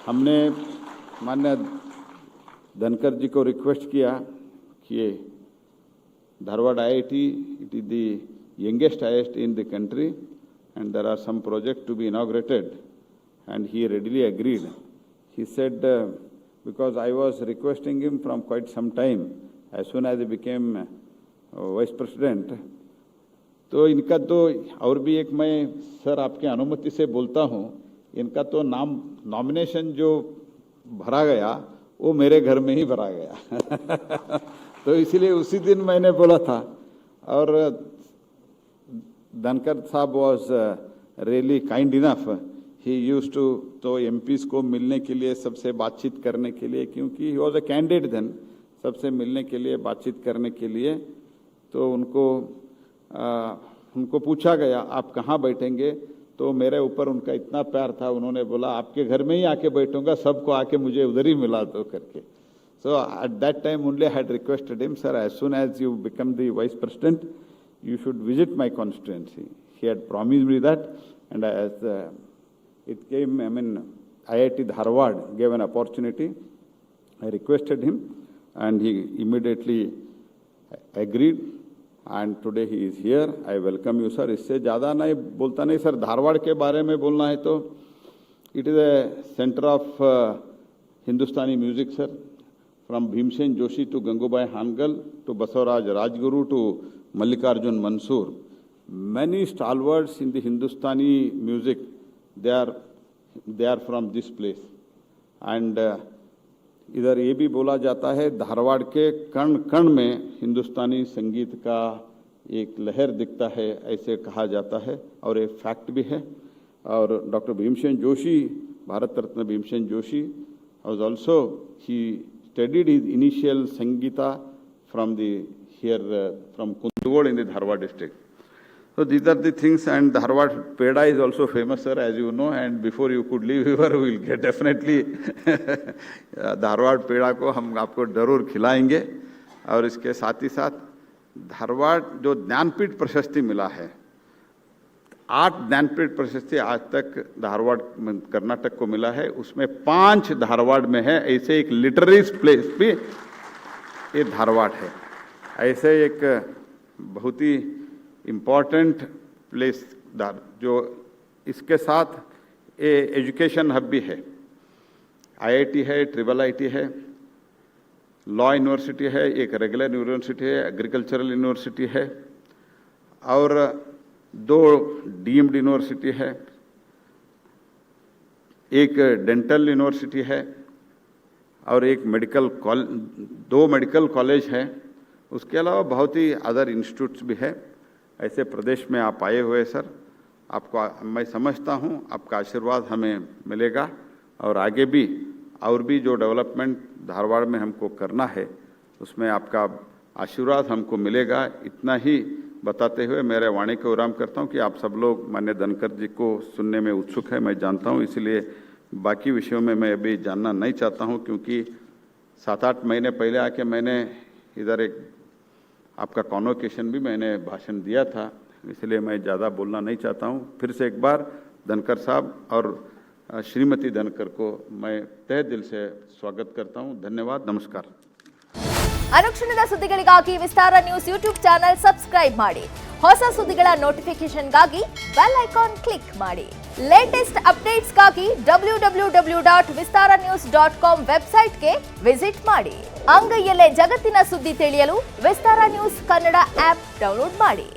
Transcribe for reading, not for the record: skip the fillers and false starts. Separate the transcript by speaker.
Speaker 1: हमने माननीय धनकर जी को रिक्वेस्ट किया कि Dharwad IIT, it is the youngest IIT in the country and there are some projects to be inaugurated, and he readily agreed. He said, because I was requesting him from quite some time, as soon as he became vice president, तो इनका तो और भी एक मैं sir आपके अनुमति से बोलता हूँ, इनका तो नॉमिनेशन जो भरा गया वो मेरे घर में ही भरा गया तो इसीलिए उसी दिन मैंने बोला था। और Dhankhar sahab was really kind enough, he used to, तो MPs को मिलने के लिए, सबसे बातचीत करने के लिए, क्योंकि he was a candidate then, सबसे मिलने के लिए, बातचीत करने के लिए, तो उनको पूछा गया आप कहाँ बैठेंगे, तो मेरे ऊपर उनका इतना प्यार था, उन्होंने बोला आपके घर में ही आके बैठूंगा, सबको आके मुझे उधर ही मिला दो करके। So at that time only I had requested him, sir, as soon as you become the vice president, you should visit my constituency. He had promised me that, and as it came, IIT Dharwad gave an opportunity. I requested him, and he immediately agreed. And today he is here. I welcome you, sir. इससे ज़्यादा नहीं बोलता नहीं sir, Dharwad के बारे में बोलना है तो it is a center of Hindustani music, sir. From Bhimsen Joshi to Gangubai Hangal to Basavaraj Rajguru to Mallikarjun Mansoor, many stalwarts in the Hindustani music, they are from this place. And इधर ये भी बोला जाता है धारवाड़ के कण कण में हिंदुस्तानी संगीत का एक लहर दिखता है, ऐसे कहा जाता है, और एक फैक्ट भी है। और doctor Bhimsen Joshi, Bharat Ratna Bhimsen Joshi, was also he studied his initial Sangeeta from from Kundugod in the Dharwad district. So these are the things, and Dharwad Peda is also famous, sir, as you know, and before you could leave here, we will get definitely Dharwad Peda को हम आपको जरूर खिलाएंगे। और इसके साथ ही साथ धारवाड़ जो ज्ञानपीठ प्रशस्ति मिला है, 8 ज्ञानपीठ प्रशस्ति आज तक धारवाड़ कर्नाटक को मिला है, उसमें 5 धारवाड़ में है। ऐसे एक लिटरेरी प्लेस भी ये धारवाड़ है, ऐसे एक बहुत ही इम्पोर्टेंट प्लेस जो इसके साथ ये एजुकेशन हब भी है। IIT है, IIIT है, लॉ यूनिवर्सिटी है, एक रेगुलर यूनिवर्सिटी है, एग्रीकल्चरल यूनिवर्सिटी है, और 2 डीम्ड यूनिवर्सिटी है, एक डेंटल यूनिवर्सिटी है, और एक 2 मेडिकल कॉलेज है। उसके अलावा बहुत ही अदर इंस्टीट्यूट्स भी है। ऐसे प्रदेश में आप आए हुए सर, आपको मैं समझता हूँ आपका आशीर्वाद हमें मिलेगा, और आगे भी और भी जो डेवलपमेंट धारवाड़ में हमको करना है उसमें आपका आशीर्वाद हमको मिलेगा। इतना ही बताते हुए मेरे वाणी को विराम करता हूँ कि आप सब लोग माननीय धनकर जी को सुनने में उत्सुक है, मैं जानता हूँ, इसलिए बाकी विषयों में मैं अभी जानना नहीं चाहता हूँ, क्योंकि 7-8 महीने पहले आके मैंने इधर एक आपका कॉन्वोकेशन भी मैंने भाषण दिया था, इसलिए मैं ज़्यादा बोलना नहीं चाहता हूँ। फिर से एक बार धनकर साहब और श्रीमती धनकर को मैं तहे दिल से स्वागत करता हूँ। धन्यवाद, नमस्कार।
Speaker 2: ಅನುಕ್ಷಣದ ಸುದ್ದಿಗಳಿಗಾಗಿ ವಿಸ್ತಾರ ನ್ಯೂಸ್ ಯೂಟ್ಯೂಬ್ ಚಾನೆಲ್ ಸಬ್ಸ್ಕ್ರೈಬ್ ಮಾಡಿ, ಹೊಸ ಸುದ್ದಿಗಳ ನೋಟಿಫಿಕೇಶನ್ಗಾಗಿ ಬೆಲ್ ಐಕಾನ್ ಕ್ಲಿಕ್ ಮಾಡಿ, ಲೇಟೆಸ್ಟ್ ಅಪ್ಡೇಟ್ಸ್ಗಾಗಿ www.vistaranews.com ವೆಬ್ಸೈಟ್ಗೆ ವಿಸಿಟ್ ಮಾಡಿ. ಅಂಗೈಯಲ್ಲೇ ಜಗತ್ತಿನ ಸುದ್ದಿ ತಿಳಿಯಲು ವಿಸ್ತಾರ ನ್ಯೂಸ್ ಕನ್ನಡ ಆಪ್ ಡೌನ್ಲೋಡ್ ಮಾಡಿ.